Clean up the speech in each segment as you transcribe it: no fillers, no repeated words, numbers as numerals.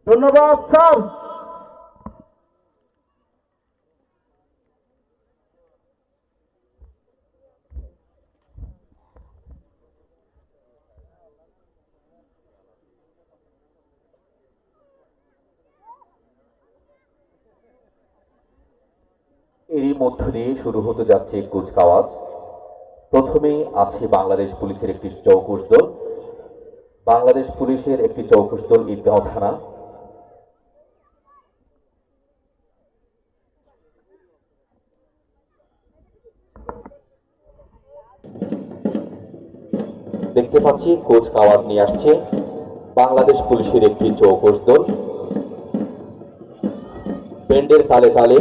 ধন্যবাদ স্যার। এরই মধ্য দিয়ে শুরু হতে যাচ্ছে কুচকাওয়াজ। প্রথমেই আছে বাংলাদেশ পুলিশের একটি চৌকুশ দল। বাংলাদেশ পুলিশের একটি চৌকুশ দল ঈদগাঁও থানা। দেখতে পাচ্ছি কুচকাওয়াজ নিয়ে আসছে বাংলাদেশ পুলিশের একটি চৌকুশ দল। ব্যান্ডের তালে তালে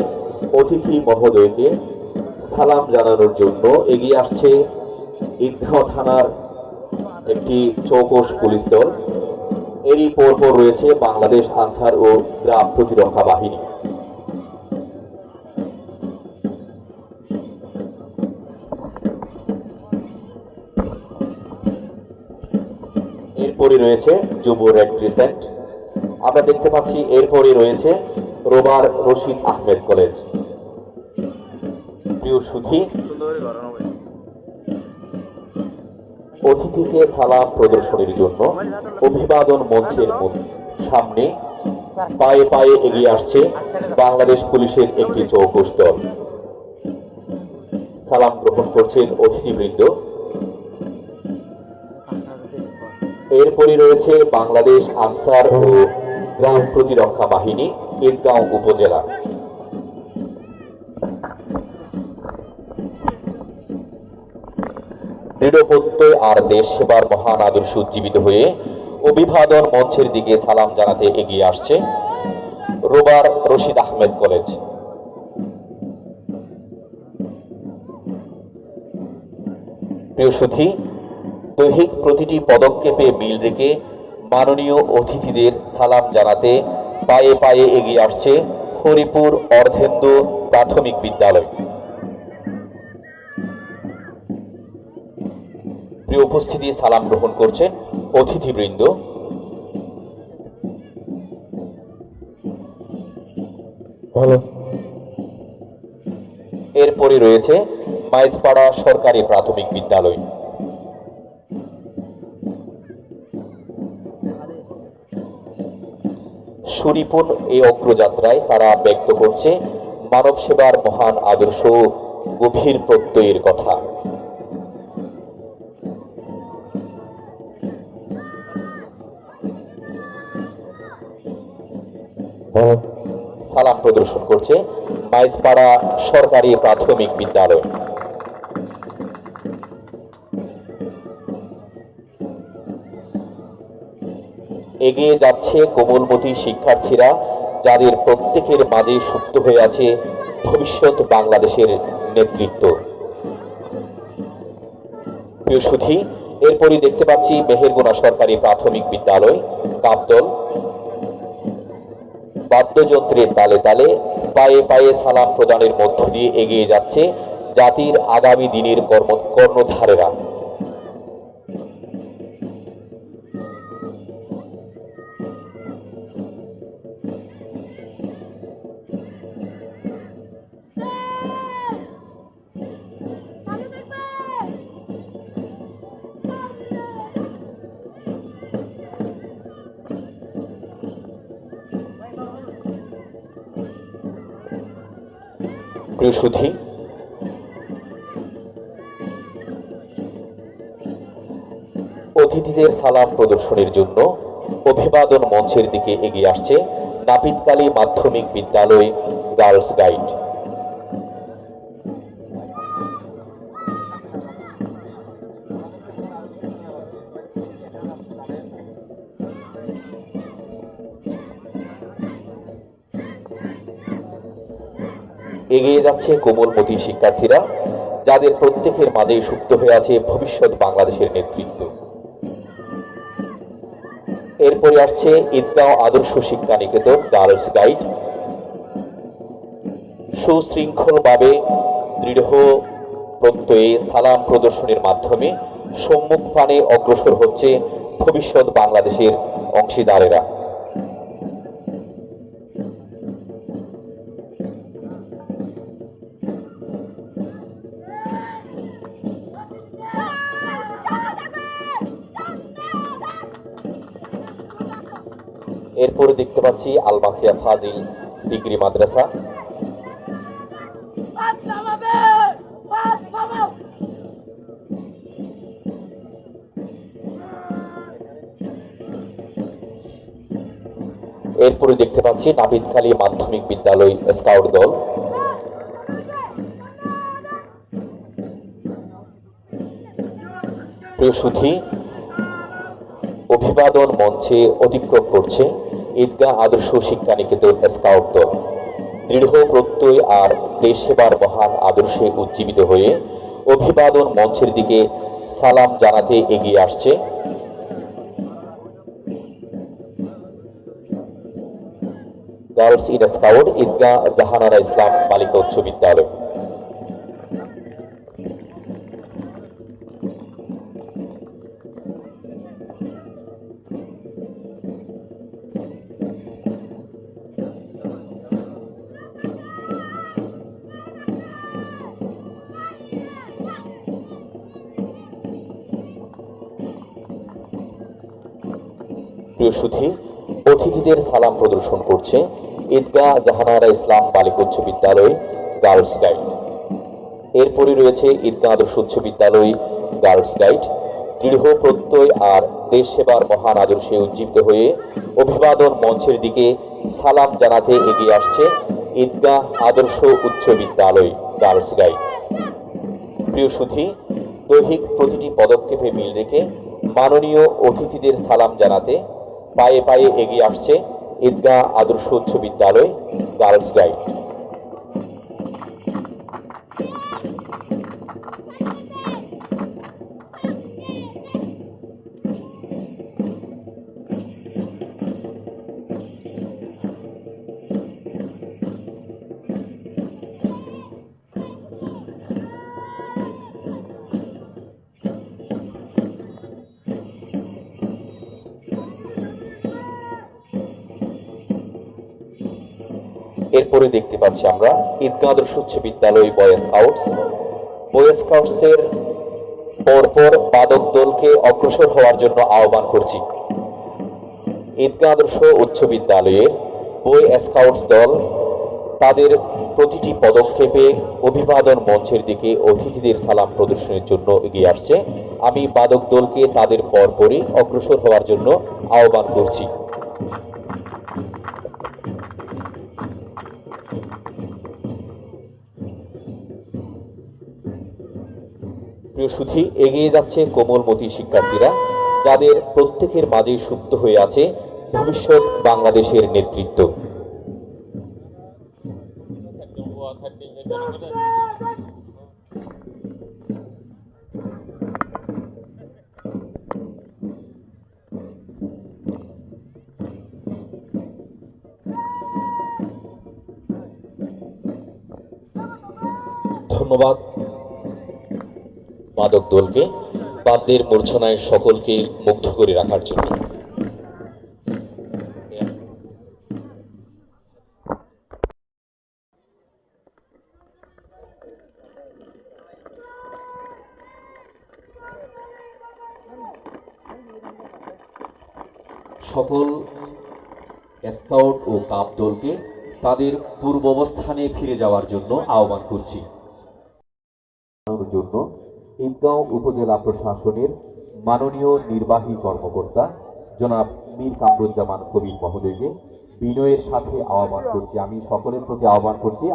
অতিথি মহোদয়কে সালাম জানানোর জন্য এগিয়ে আসছে ঈদগাঁও থানার একটি চৌকস পুলিশ দল। এরই পরপর রয়েছে বাংলাদেশ আনসার ও গ্রাম প্রতিরক্ষা বাহিনী। এরপরই রয়েছে যুব রেড ক্রিসেন্ট। আমরা দেখতে পাচ্ছি এরপরই রয়েছে রোবার রশিদ আহমেদ কলেজ। প্রিয় সুধী, অতিথিকে সালাম প্রদর্শনীর জন্য অভিবাদন মঞ্চের সামনে পায়ে পায়ে এগিয়ে আসছে বাংলাদেশ পুলিশের একটি চৌকস দল। সালাম গ্রহণ করছেন অতিথিবৃন্দ। এরপরই রয়েছে বাংলাদেশ আনসার ও গ্রাম প্রতিরক্ষা বাহিনী ঈদগাঁও উপজেলা। দৃঢ়প্রত্যয় আর দেশ সেবার মহান আদর্শ উজ্জীবিত হয়ে অভিবাদন মঞ্চের দিকে সালাম জানাতে এগিয়ে আসছে রোবার রশিদ আহমেদ কলেজ। প্রিয় সুধী, দৈহিক প্রতিটি পদক্ষেপে মিল রেখে মাননীয় অতিথিদের সালাম জানাতে পায়ে পায়ে এগিয়ে আসছে হরিপুর অর্ধেন্দু প্রাথমিক বিদ্যালয়। প্রিয় উপস্থিতি, সালাম গ্রহণ করছেন অতিথিবৃন্দ। এরপরে রয়েছে মাইজপাড়া সরকারি প্রাথমিক বিদ্যালয়। সুরিপুর এই অগ্রযাত্রায় তারা ব্যক্ত করছে মানব সেবার মহান আদর্শ গভীর প্রত্যয়ের কথা। সালাম প্রদর্শন করছে মাইজপাড়া সরকারি প্রাথমিক বিদ্যালয়। এগিয়ে যাচ্ছে কোমলমতি শিক্ষার্থীরা, যাদের প্রত্যেকের মাঝে সুপ্ত হয়ে আছে ভবিষ্যৎ বাংলাদেশের নেতৃত্ব। প্রিয় সুধী, এরপরই দেখতে পাচ্ছি মেহেরগুনা সরকারি প্রাথমিক বিদ্যালয় কাপদল। বাদ্যযন্ত্রের তালে তালে পায়ে পায়ে সালাম প্রদানের মধ্য দিয়ে এগিয়ে যাচ্ছে জাতির আগামী দিনের কর্ণধারেরা। প্রিয় সুধী, অতিথিদের সালাম প্রদর্শনের জন্য অভিবাদন মঞ্চের দিকে এগিয়ে আসছে নাপিতকালী মাধ্যমিক বিদ্যালয় গার্লস গাইড। এগিয়ে যাচ্ছে কোমলমতি শিক্ষার্থীরা, যাদের প্রত্যেকের মাঝে সুপ্ত হয়ে আছে ভবিষ্যৎ বাংলাদেশের নেতৃত্ব। এরপরে আসছে ঈদগাঁও আদর্শ শিক্ষা নিকেতন গার্লস গাইড। সুশৃঙ্খলভাবে দৃঢ় প্রত্যয়ে সালাম প্রদর্শনের মাধ্যমে সম্মুখ পানে অগ্রসর হচ্ছে ভবিষ্যৎ বাংলাদেশের অংশীদারেরা। এরপরে দেখতে পাচ্ছি আলমাসিয়া ফাজিল ডিগ্রি মাদ্রাসা। এরপরে দেখতে পাচ্ছি নাপিতখালী মাধ্যমিক বিদ্যালয় স্কাউট দল। প্রিয় সুধী, অভিবাদন মঞ্চে অতিক্রম করছে ঈদগাহ আদর্শ শিক্ষা নিকেতন স্কাউট দল। দৃঢ় প্রত্যয় আর দেশ সেবার মহান আদর্শে উজ্জীবিত হয়ে অভিবাদন মঞ্চের দিকে সালাম জানাতে এগিয়ে আসছে গার্লস ইন স্কাউট ঈদগাহ জাহানারা ইসলাম বালিকা উচ্চ বিদ্যালয়। প্রিয় সুধী, অতিথিদের সালাম প্রদর্শন করছে ঈদগাহ জাহানারা ইসলাম বালিকা উচ্চ বিদ্যালয় গার্লস গাইড। এরপরে রয়েছে ঈদগাহ আদর্শ উচ্চ বিদ্যালয় গার্লস গাইড। দৃঢ় প্রত্যয় আর দেশ সেবার মহান আদর্শে উজ্জীবিত হয়ে অভিবাদন মঞ্চের দিকে সালাম জানাতে এগিয়ে আসছে ঈদগাহ আদর্শ উচ্চ বিদ্যালয় গার্লস গাইড। প্রিয় সুধী, দৈহিক প্রতিটি পদক্ষেপে মিল রেখে মাননীয় অতিথিদের সালাম জানাতে পায়ে পায়ে এগিয়ে আসছে ঈদগাহ আদর্শ উচ্চ বিদ্যালয় গার্লস গাইড। এরপরে দেখতে পাচ্ছি আমরা ঈদগাহ আদর্শ উচ্চ বিদ্যালয় বয়েজ স্কাউটস। বয়েজ স্কাউটসের পরপর বাদক দলকে অগ্রসর হওয়ার জন্য আহ্বান করছি। ঈদগাহ আদর্শ উচ্চ বিদ্যালয়ের বয় স্কাউটস দল তাদের প্রতিটি পদক্ষেপে অভিবাদন মঞ্চের দিকে অতিথিদের সালাম প্রদর্শনের জন্য এগিয়ে আসছে। আমি বাদক দলকে তাদের পরপরই অগ্রসর হওয়ার জন্য আহ্বান করছি। প্রিয় সুধী, এগিয়ে যাচ্ছে কোমলমতি শিক্ষার্থীরা, যাদের প্রত্যেকের মাঝে সুপ্ত হয়ে আছে ভবিষ্যৎ বাংলাদেশের নেতৃত্ব। ধন্যবাদ মাদক দলকে বাদ্যের মূর্ছনায় সকলকে মুগ্ধ করে রাখার জন্য। সকল স্কাউট ও কাপ দলকে তাদের পূর্বাবস্থানে ফিরে যাওয়ার জন্য আহ্বান করছি। জন্য ঈদগাঁও উপজেলা প্রশাসনের মাননীয় নির্বাহী কর্মকর্তা জনাব মীর কামরুজ্জামান কবির মহোদয়কে বিনয়ের সাথে আহ্বান করছি। আমি সকলের প্রতি আহ্বান করছি।